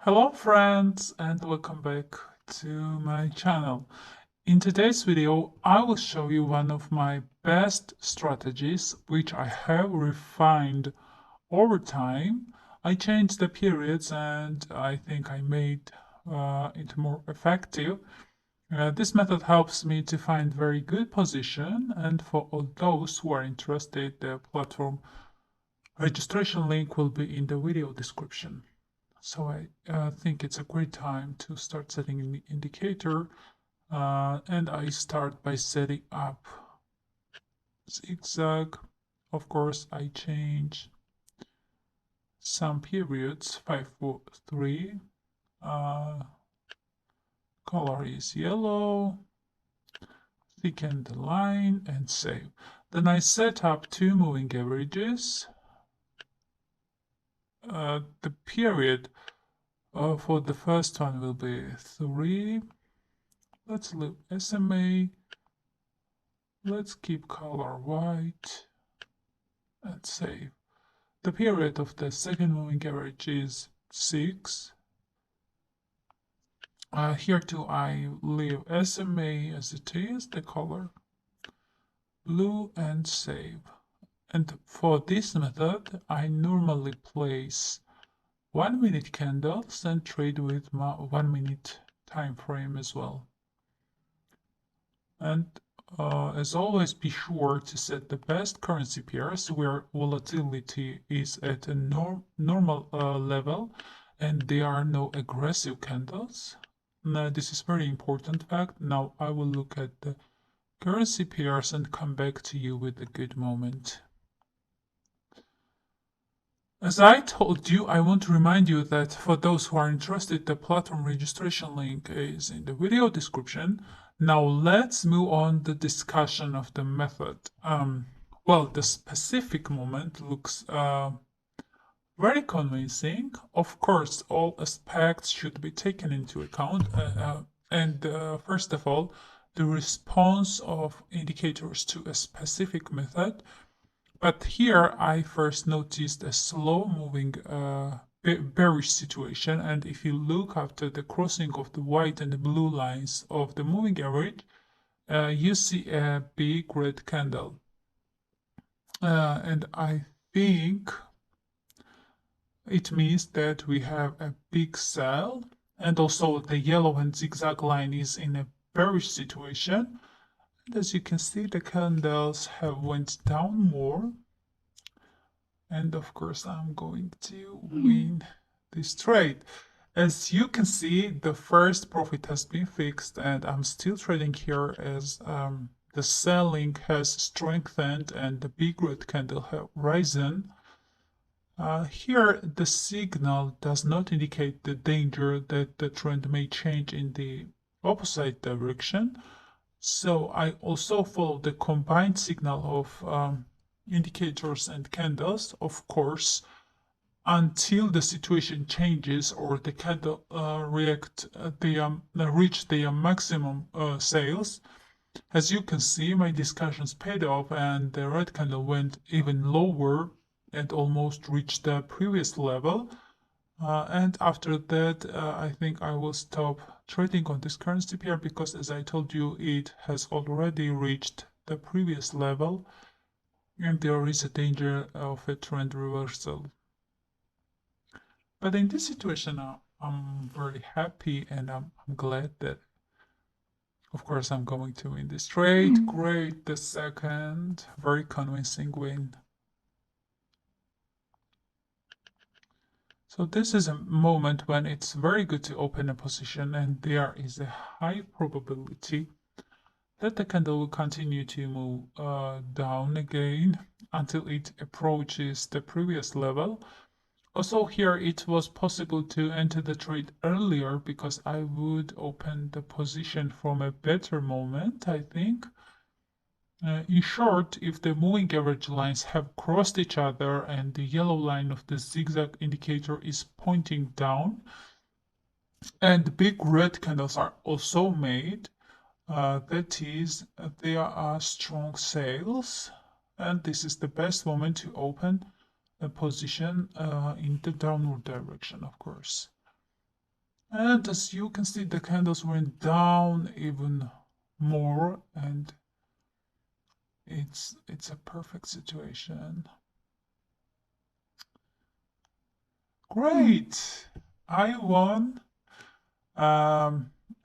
Hello friends and welcome back to my channel. In today's video, I will show you one of my best strategies which I have refined over time. I changed the periods and I think I made it more effective. This method helps me to find very good position, and for all those who are interested, the platform registration link will be in the video description. So I think it's a great time to start setting an indicator, and I start by setting up Zig Zag. Of course, I change some periods, 5, 4, 3. Color is yellow, thicken the line and save. Then I set up two moving averages. The period for the first one will be 3. Let's leave SMA. Let's keep color white and save. The period of the second moving average is 6. Here too I leave SMA as it is, the color blue, and save. And for this method, I normally place 1-minute candles and trade with my 1-minute time frame as well. And as always, be sure to set the best currency pairs where volatility is at a normal level and there are no aggressive candles. Now, this is very important fact. Now I will look at the currency pairs and come back to you with a good moment. As I told you, I want to remind you that for those who are interested, the platform registration link is in the video description. Now let's move on the discussion of the method. Well, the specific moment looks very convincing. Of course, all aspects should be taken into account. First of all, the response of indicators to a specific method. But here I first noticed a slow moving bearish situation, and if you look after the crossing of the white and the blue lines of the moving average, you see a big red candle. And I think it means that we have a big sell, and also the yellow and zigzag line is in a bearish situation. And as you can see, the candles have went down more. And of course, I'm going to win this trade. As you can see, the first profit has been fixed, and I'm still trading here as the selling has strengthened and the big red candle have risen. Here, the signal does not indicate the danger that the trend may change in the opposite direction. So I also follow the combined signal of indicators and candles, of course, until the situation changes or the candle reach their maximum sales. As you can see, my discussions paid off and the red candle went even lower and almost reached the previous level. And after that, I think I will stop trading on this currency pair because, as I told you, it has already reached the previous level and there is a danger of a trend reversal. But in this situation, I'm very happy and I'm glad that, of course, I'm going to win this trade. Great, the second, very convincing win. So this is a moment when it's very good to open a position and there is a high probability that the candle will continue to move down again until it approaches the previous level. Also here it was possible to enter the trade earlier because I would open the position from a better moment, I think. In short, if the moving average lines have crossed each other and the yellow line of the zigzag indicator is pointing down, and big red candles are also made, that is, there are strong sales, and this is the best moment to open a position in the downward direction, of course. And as you can see, the candles went down even more, and it's a perfect situation. Great! I won.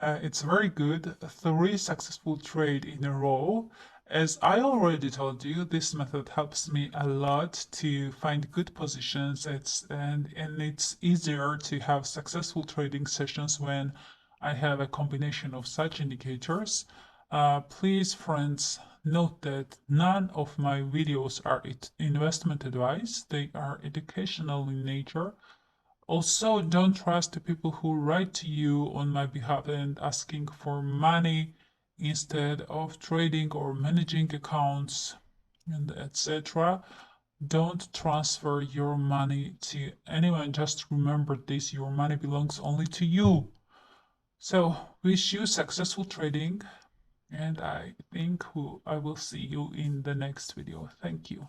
It's very good. 3 successful trade in a row. As I already told you, this method helps me a lot to find good positions. And it's easier to have successful trading sessions when I have a combination of such indicators. Please, friends, note that none of my videos are investment advice. They are educational in nature. Also, don't trust the people who write to you on my behalf and asking for money instead of trading or managing accounts and etc. Don't transfer your money to anyone. Just remember this, your money belongs only to you. So, wish you successful trading, and I think I will see you in the next video. Thank you.